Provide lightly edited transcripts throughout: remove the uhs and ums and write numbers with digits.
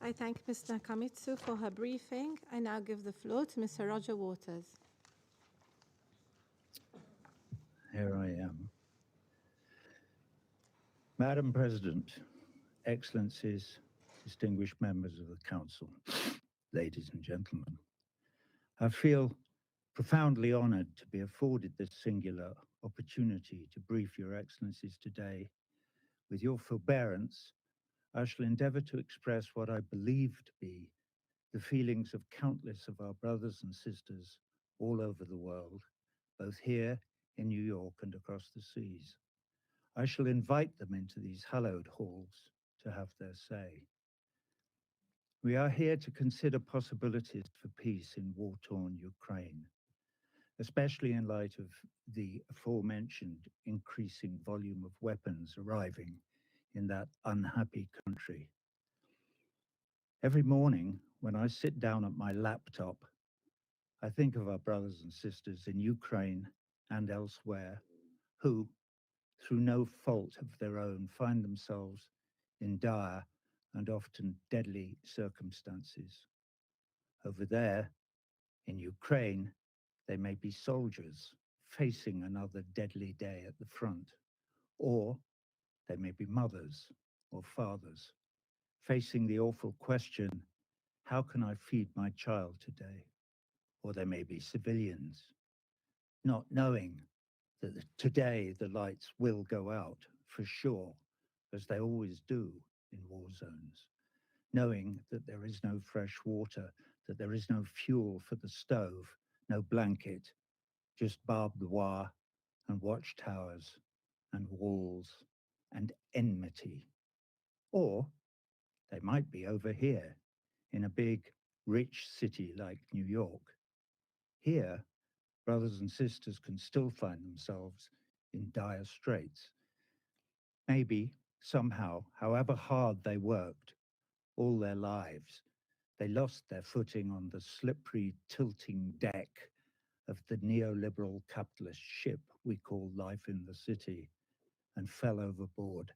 I thank Ms. Nakamitsu for her briefing. I now give the floor to Mr. Roger Waters. Here I am. Madam President, Excellencies, distinguished members of the Council, ladies and gentlemen, I feel profoundly honored to be afforded this singular opportunity to brief Your Excellencies today. With your forbearance, I shall endeavor to express what I believe to be the feelings of countless of our brothers and sisters all over the world, both here in New York and across the seas. I shall invite them into these hallowed halls to have their say. We are here to consider possibilities for peace in war-torn Ukraine, especially in light of the aforementioned increasing volume of weapons arriving in that unhappy country. Every morning, when I sit down at my laptop, I think of our brothers and sisters in Ukraine and elsewhere who, through no fault of their own, find themselves in dire and often deadly circumstances. Over there, in Ukraine, they may be soldiers facing another deadly day at the front, or they may be mothers or fathers facing the awful question, how can I feed my child today? Or they may be civilians, not knowing that today the lights will go out for sure, as they always do in war zones, knowing that there is no fresh water, that there is no fuel for the stove, no blanket, just barbed wire and watchtowers and walls and enmity. Or they might be over here in a big, rich city like New York. Here, brothers and sisters can still find themselves in dire straits. Maybe, somehow, however hard they worked all their lives, they lost their footing on the slippery, tilting deck of the neoliberal capitalist ship we call life in the city and fell overboard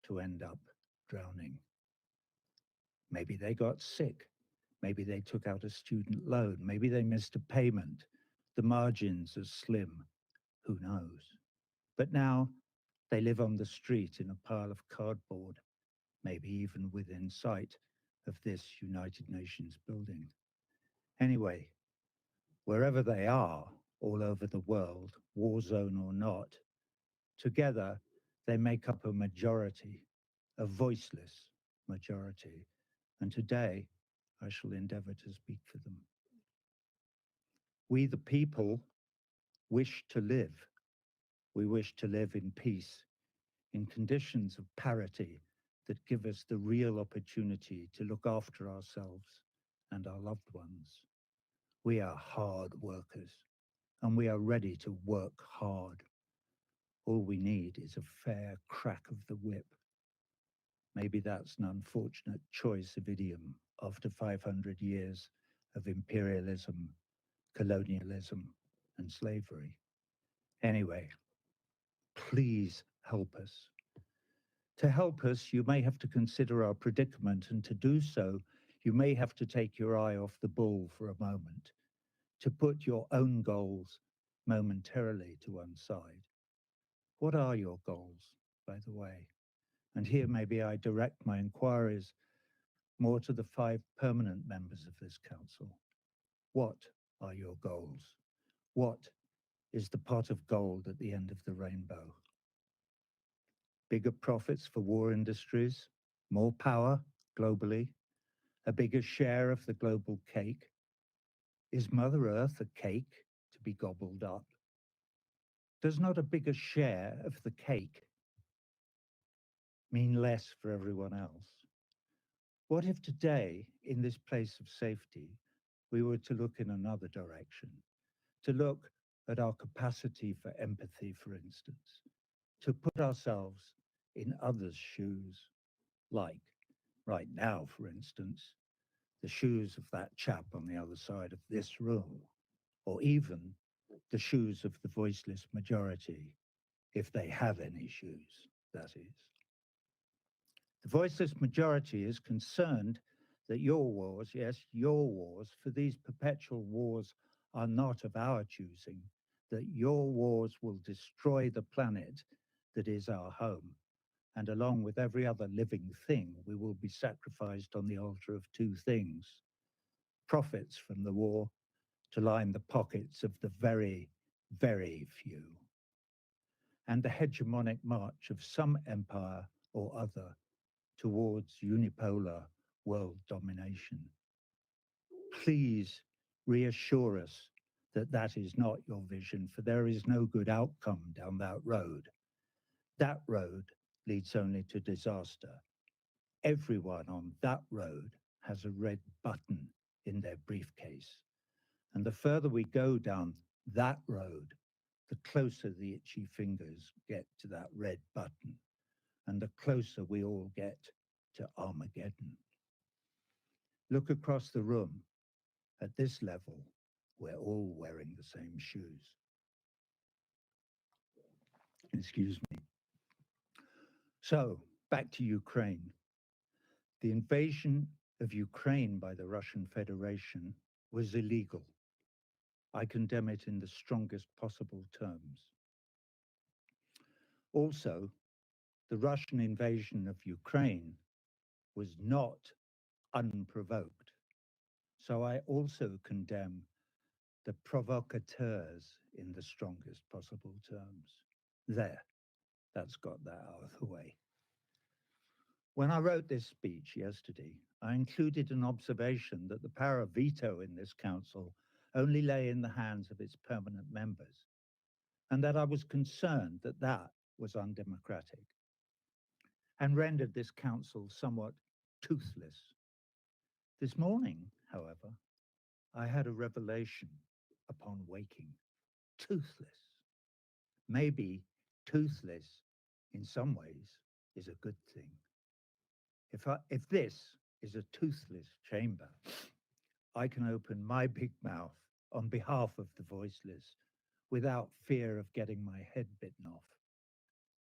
to end up drowning. Maybe they got sick. Maybe they took out a student loan. Maybe they missed a payment. The margins are slim. Who knows? But now they live on the street in a pile of cardboard, maybe even within sight of this United Nations building. Anyway, wherever they are, all over the world, war zone or not, together they make up a majority, a voiceless majority. And today I shall endeavor to speak for them. We, the people, wish to live. We wish to live in peace, in conditions of parity that give us the real opportunity to look after ourselves and our loved ones. We are hard workers, and we are ready to work hard. All we need is a fair crack of the whip. Maybe that's an unfortunate choice of idiom after 500 years of imperialism, colonialism, and slavery. Anyway, please help us. To help us, you may have to consider our predicament, and to do so, you may have to take your eye off the ball for a moment, to put your own goals momentarily to one side. What are your goals, by the way? And here maybe I direct my inquiries more to the 5 permanent members of this council. What are your goals? What is the pot of gold at the end of the rainbow? Bigger profits for war industries, more power globally, a bigger share of the global cake? Is Mother Earth a cake to be gobbled up? Does not a bigger share of the cake mean less for everyone else? What if today, in this place of safety, we were to look in another direction, to look at our capacity for empathy, for instance, to put ourselves in others' shoes, like right now, for instance, the shoes of that chap on the other side of this room, or even the shoes of the voiceless majority, if they have any shoes, that is. The voiceless majority is concerned that your wars, yes, your wars, for these perpetual wars are not of our choosing, that your wars will destroy the planet that is our home. And along with every other living thing, we will be sacrificed on the altar of two things: profits from the war to line the pockets of the very, very few, and the hegemonic march of some empire or other towards unipolar world domination. Please reassure us that that is not your vision, for there is no good outcome down that road. That road leads only to disaster. Everyone on that road has a red button in their briefcase. And the further we go down that road, the closer the itchy fingers get to that red button, and the closer we all get to Armageddon. Look across the room. At this level, we're all wearing the same shoes. Excuse me. So, back to Ukraine. The invasion of Ukraine by the Russian Federation was illegal. I condemn it in the strongest possible terms. Also, the Russian invasion of Ukraine was not unprovoked. So I also condemn the provocateurs in the strongest possible terms. There, that's got that out of the way. When I wrote this speech yesterday, I included an observation that the power of veto in this council only lay in the hands of its permanent members, and that I was concerned that that was undemocratic and rendered this council somewhat toothless. This morning, however, I had a revelation upon waking. Toothless. Maybe toothless in some ways is a good thing. If this is a toothless chamber, I can open my big mouth on behalf of the voiceless without fear of getting my head bitten off.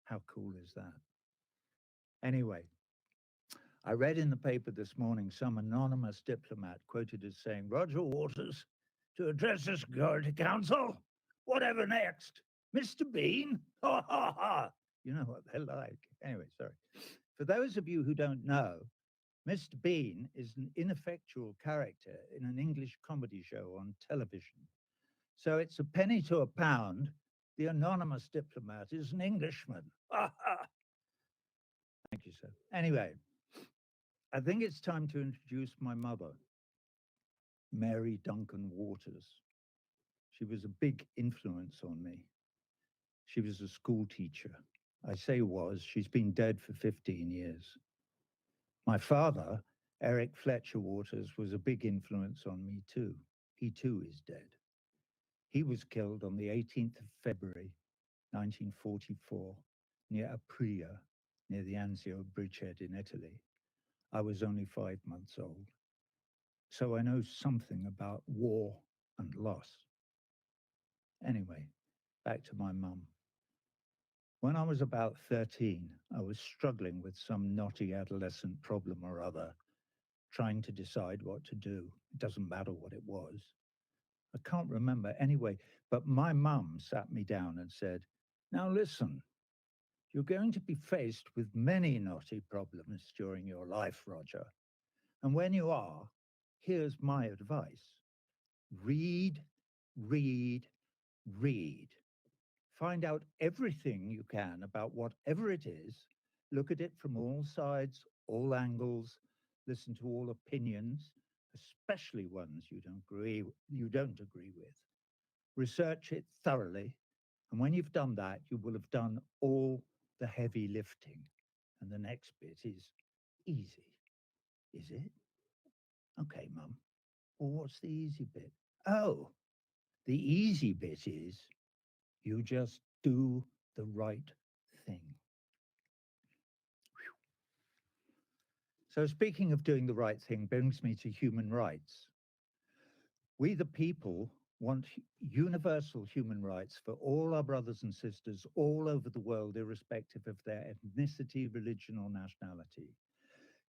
How cool is that? Anyway, I read in the paper this morning some anonymous diplomat quoted as saying, Roger Waters, to address the Security Council, whatever next? Mr. Bean? Ha ha ha. You know what they're like. Anyway, sorry. For those of you who don't know, Mr. Bean is an ineffectual character in an English comedy show on television. So it's a penny to a pound. The anonymous diplomat is an Englishman. Ha ha. Thank you, sir. Anyway, I think it's time to introduce my mother, Mary Duncan Waters. She was a big influence on me. She was a school teacher. I say was, she's been dead for 15 years. My father, Eric Fletcher Waters, was a big influence on me too. He too is dead. He was killed on the 18th of February, 1944, near Apulia, near the Anzio bridgehead in Italy. I was only 5 months old. So I know something about war and loss. Anyway, back to my mum. When I was about 13, I was struggling with some knotty adolescent problem or other, trying to decide what to do. It doesn't matter what it was. I can't remember anyway, but my mum sat me down and said, now listen, you're going to be faced with many knotty problems during your life, Roger. And when you are, here's my advice. Read, read, read. Find out everything you can about whatever it is. Look at it from all sides, all angles. Listen to all opinions, especially ones you don't agree with. Research it thoroughly. And when you've done that, you will have done all the heavy lifting. And the next bit is easy. Is it? Okay, Mum. Well, what's the easy bit? Oh, the easy bit is you just do the right thing. Whew. So speaking of doing the right thing brings me to human rights. We, the people, want universal human rights for all our brothers and sisters all over the world, irrespective of their ethnicity, religion, or nationality.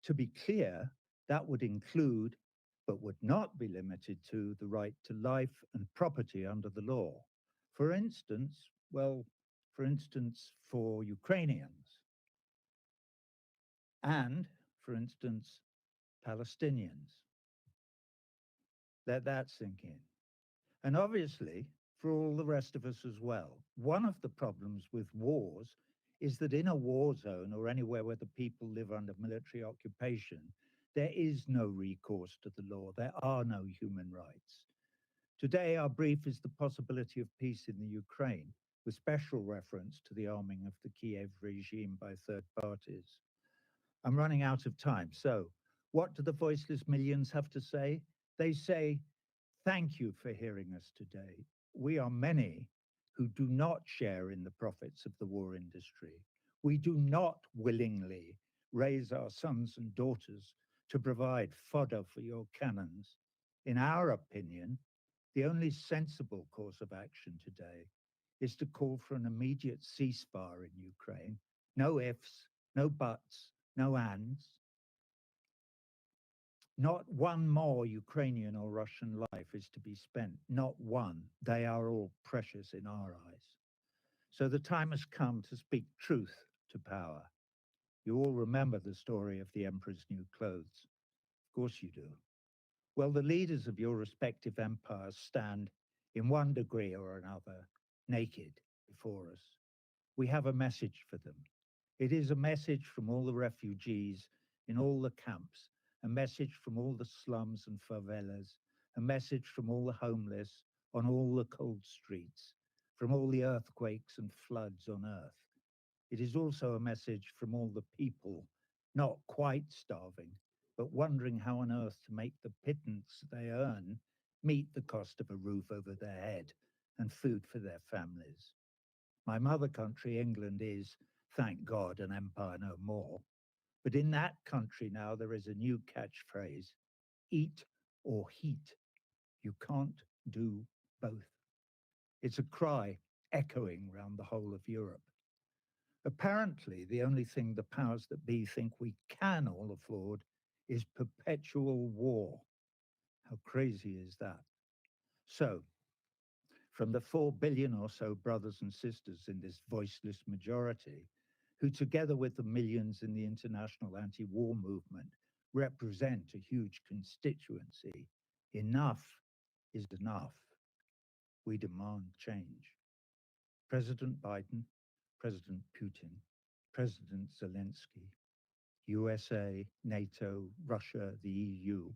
To be clear, That would include, but would not be limited to, the right to life and property under the law. For instance, for Ukrainians and, for instance, Palestinians. Let that sink in. And obviously, for all the rest of us as well. One of the problems with wars is that in a war zone or anywhere where the people live under military occupation, there is no recourse to the law. There are no human rights. Today, our brief is the possibility of peace in the Ukraine, with special reference to the arming of the Kiev regime by third parties. I'm running out of time. So, what do the voiceless millions have to say? They say, thank you for hearing us today. We are many who do not share in the profits of the war industry. We do not willingly raise our sons and daughters to provide fodder for your cannons. In our opinion, the only sensible course of action today is to call for an immediate ceasefire in Ukraine. No ifs, no buts, no ands. Not one more Ukrainian or Russian life is to be spent. Not one. They are all precious in our eyes. So the time has come to speak truth to power. You all remember the story of the Emperor's new clothes. Of course you do. Well, the leaders of your respective empires stand, in one degree or another, naked before us. We have a message for them. It is a message from all the refugees in all the camps, a message from all the slums and favelas, a message from all the homeless on all the cold streets, from all the earthquakes and floods on earth. It is also a message from all the people, not quite starving, but wondering how on earth to make the pittance they earn meet the cost of a roof over their head and food for their families. My mother country, England, is, thank God, an empire no more. But in that country now there is a new catchphrase, eat or heat. You can't do both. It's a cry echoing round the whole of Europe. Apparently, the only thing the powers that be think we can all afford is perpetual war. How crazy is that? So, from the 4 billion or so brothers and sisters in this voiceless majority, who together with the millions in the international anti-war movement represent a huge constituency, enough is enough. We demand change. President Biden, President Putin, President Zelensky, USA, NATO, Russia, the EU,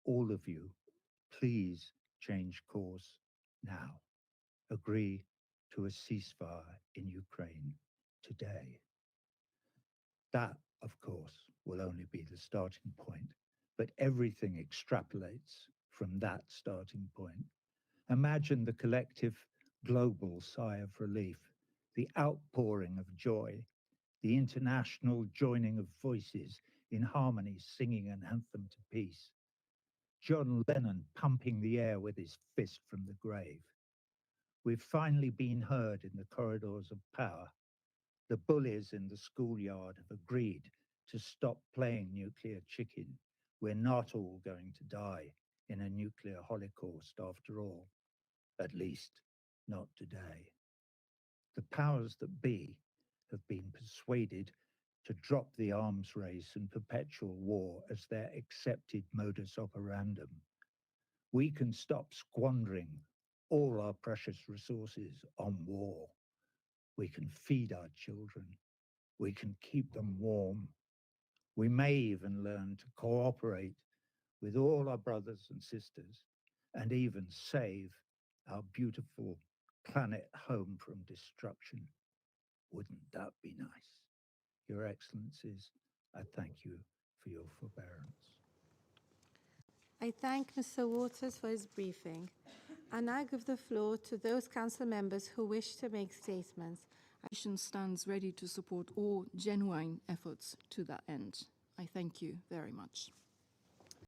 all of you, please change course now. Agree to a ceasefire in Ukraine today. That, of course, will only be the starting point, but everything extrapolates from that starting point. Imagine the collective global sigh of relief, the outpouring of joy, the international joining of voices in harmony singing an anthem to peace. John Lennon pumping the air with his fist from the grave. We've finally been heard in the corridors of power. The bullies in the schoolyard have agreed to stop playing nuclear chicken. We're not all going to die in a nuclear holocaust after all, at least not today. The powers that be have been persuaded to drop the arms race and perpetual war as their accepted modus operandum. We can stop squandering all our precious resources on war. We can feed our children. We can keep them warm. We may even learn to cooperate with all our brothers and sisters and even save our beautiful planet home from destruction. Wouldn't that be nice? Your Excellencies, I thank you for your forbearance. I thank Mr. Waters for his briefing. I now give the floor to those council members who wish to make statements. Commission stands ready to support all genuine efforts to that end. I thank you very much.